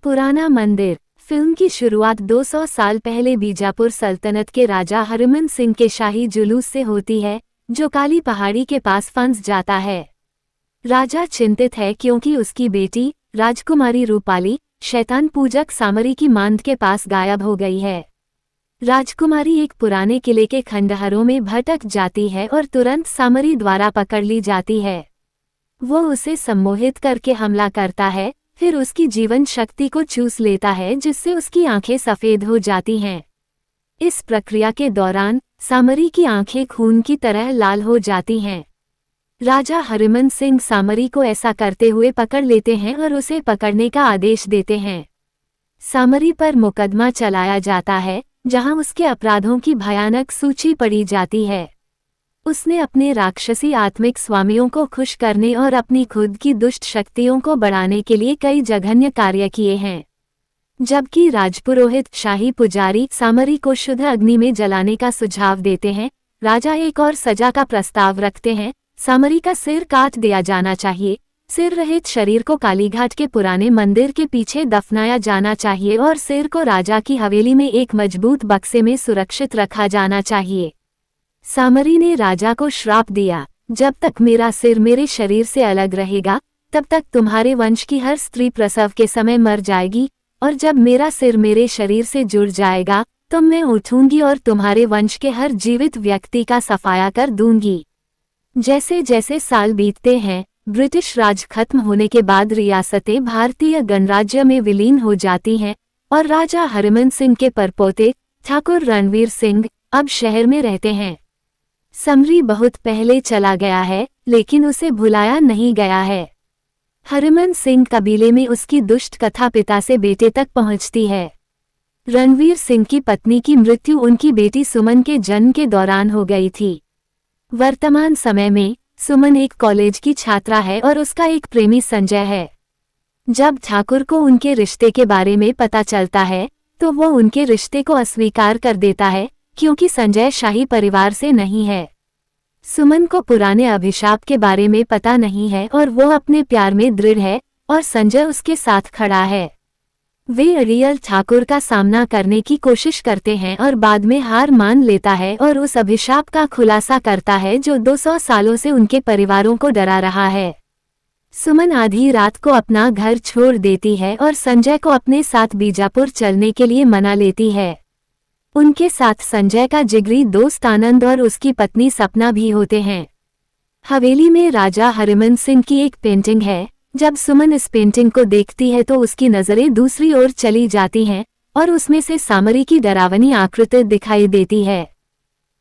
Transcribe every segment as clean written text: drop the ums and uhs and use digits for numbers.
पुराना मंदिर। फिल्म की शुरुआत 200 साल पहले बीजापुर सल्तनत के राजा हरमन सिंह के शाही जुलूस से होती है, जो काली पहाड़ी के पास फंस जाता है। राजा चिंतित है क्योंकि उसकी बेटी राजकुमारी रूपाली शैतान पूजक सामरी की मांद के पास गायब हो गई है। राजकुमारी एक पुराने किले के खंडहरों में भटक जाती है और तुरंत सामरी द्वारा पकड़ ली जाती है। वो उसे सम्मोहित करके हमला करता है, फिर उसकी जीवन शक्ति को चूस लेता है जिससे उसकी आंखें सफेद हो जाती हैं। इस प्रक्रिया के दौरान सामरी की आंखें खून की तरह लाल हो जाती हैं। राजा हरमन सिंह सामरी को ऐसा करते हुए पकड़ लेते हैं और उसे पकड़ने का आदेश देते हैं। सामरी पर मुकदमा चलाया जाता है, जहां उसके अपराधों की भयानक सूची पड़ी जाती है। उसने अपने राक्षसी आत्मिक स्वामियों को खुश करने और अपनी खुद की दुष्ट शक्तियों को बढ़ाने के लिए कई जघन्य कार्य किए हैं। जबकि राजपुरोहित शाही पुजारी सामरी को शुद्ध अग्नि में जलाने का सुझाव देते हैं, राजा एक और सजा का प्रस्ताव रखते हैं। सामरी का सिर काट दिया जाना चाहिए। सिर रहित शरीर को कालीघाट के पुराने मंदिर के पीछे दफनाया जाना चाहिए और सिर को राजा की हवेली में एक मजबूत बक्से में सुरक्षित रखा जाना चाहिए। सामरी ने राजा को श्राप दिया, जब तक मेरा सिर मेरे शरीर से अलग रहेगा, तब तक तुम्हारे वंश की हर स्त्री प्रसव के समय मर जाएगी, और जब मेरा सिर मेरे शरीर से जुड़ जाएगा तो मैं उठूंगी और तुम्हारे वंश के हर जीवित व्यक्ति का सफाया कर दूंगी। जैसे जैसे साल बीतते हैं, ब्रिटिश राज खत्म होने के बाद रियासतें भारतीय गणराज्य में विलीन हो जाती हैं और राजा हरमन सिंह के परपोते ठाकुर रणवीर सिंह अब शहर में रहते हैं। समरी बहुत पहले चला गया है, लेकिन उसे भुलाया नहीं गया है। हरमन सिंह कबीले में उसकी दुष्ट कथा पिता से बेटे तक पहुंचती है। रणवीर सिंह की पत्नी की मृत्यु उनकी बेटी सुमन के जन्म के दौरान हो गई थी। वर्तमान समय में सुमन एक कॉलेज की छात्रा है और उसका एक प्रेमी संजय है। जब ठाकुर को उनके रिश्ते के बारे में पता चलता है, तो वो उनके रिश्ते को अस्वीकार कर देता है, क्योंकि संजय शाही परिवार से नहीं है। सुमन को पुराने अभिशाप के बारे में पता नहीं है और वो अपने प्यार में दृढ़ है और संजय उसके साथ खड़ा है। वे अरियल ठाकुर का सामना करने की कोशिश करते हैं और बाद में हार मान लेता है और उस अभिशाप का खुलासा करता है जो 200 सालों से उनके परिवारों को डरा रहा है। सुमन आधी रात को अपना घर छोड़ देती है और संजय को अपने साथ बीजापुर चलने के लिए मना लेती है। उनके साथ संजय का जिगरी दोस्त आनंद और उसकी पत्नी सपना भी होते हैं। हवेली में राजा हरमन सिंह की एक पेंटिंग है। जब सुमन इस पेंटिंग को देखती है तो उसकी नजरें दूसरी ओर चली जाती हैं और उसमें से सामरी की डरावनी आकृति दिखाई देती है।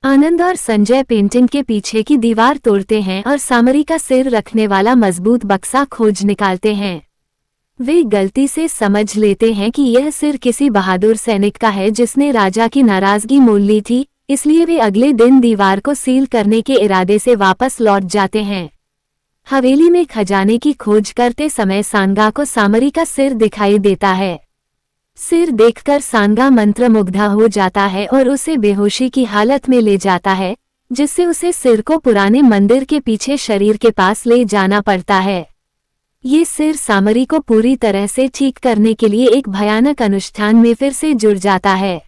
आनंद और संजय पेंटिंग के पीछे की दीवार तोड़ते हैं और सामरी का सिर रखने वाला मजबूत बक्सा खोज निकालते हैं। वे गलती से समझ लेते हैं कि यह सिर किसी बहादुर सैनिक का है जिसने राजा की नाराजगी मोल ली थी, इसलिए वे अगले दिन दीवार को सील करने के इरादे से वापस लौट जाते हैं। हवेली में खजाने की खोज करते समय सांगा को सामरी का सिर दिखाई देता है। सिर देखकर सांगा मंत्रमुग्ध हो जाता है और उसे बेहोशी की हालत में ले जाता है, जिससे उसे सिर को पुराने मंदिर के पीछे शरीर के पास ले जाना पड़ता है। ये सिर सामरी को पूरी तरह से ठीक करने के लिए एक भयानक अनुष्ठान में फिर से जुड़ जाता है।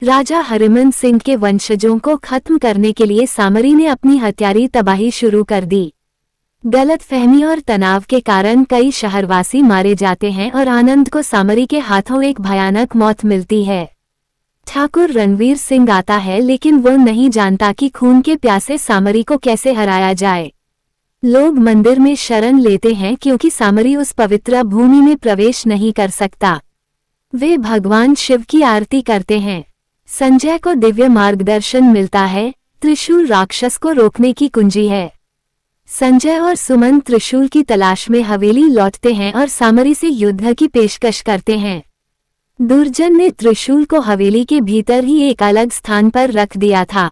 राजा हरमन सिंह के वंशजों को खत्म करने के लिए सामरी ने अपनी हत्यारी तबाही शुरू कर दी। गलतफहमी और तनाव के कारण कई शहरवासी मारे जाते हैं और आनंद को सामरी के हाथों एक भयानक मौत मिलती है। ठाकुर रणवीर सिंह आता है, लेकिन वो नहीं जानता कि खून के प्यासे सामरी को कैसे हराया जाए। लोग मंदिर में शरण लेते हैं क्योंकि सामरी उस पवित्र भूमि में प्रवेश नहीं कर सकता। वे भगवान शिव की आरती करते हैं। संजय को दिव्य मार्गदर्शन मिलता है। त्रिशूल राक्षस को रोकने की कुंजी है। संजय और सुमन त्रिशूल की तलाश में हवेली लौटते हैं और सामरी से युद्ध की पेशकश करते हैं। दुर्जन ने त्रिशूल को हवेली के भीतर ही एक अलग स्थान पर रख दिया था।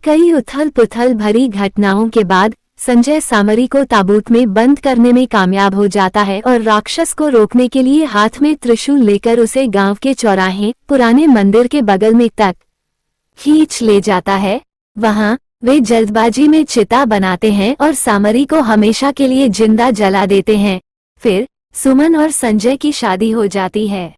कई उथल पुथल भरी घटनाओं के बाद संजय सामरी को ताबूत में बंद करने में कामयाब हो जाता है और राक्षस को रोकने के लिए हाथ में त्रिशूल लेकर उसे गांव के चौराहे पुराने मंदिर के बगल में तक खींच ले जाता है। वहां वे जल्दबाजी में चिता बनाते हैं और सामरी को हमेशा के लिए जिंदा जला देते हैं। फिर सुमन और संजय की शादी हो जाती है।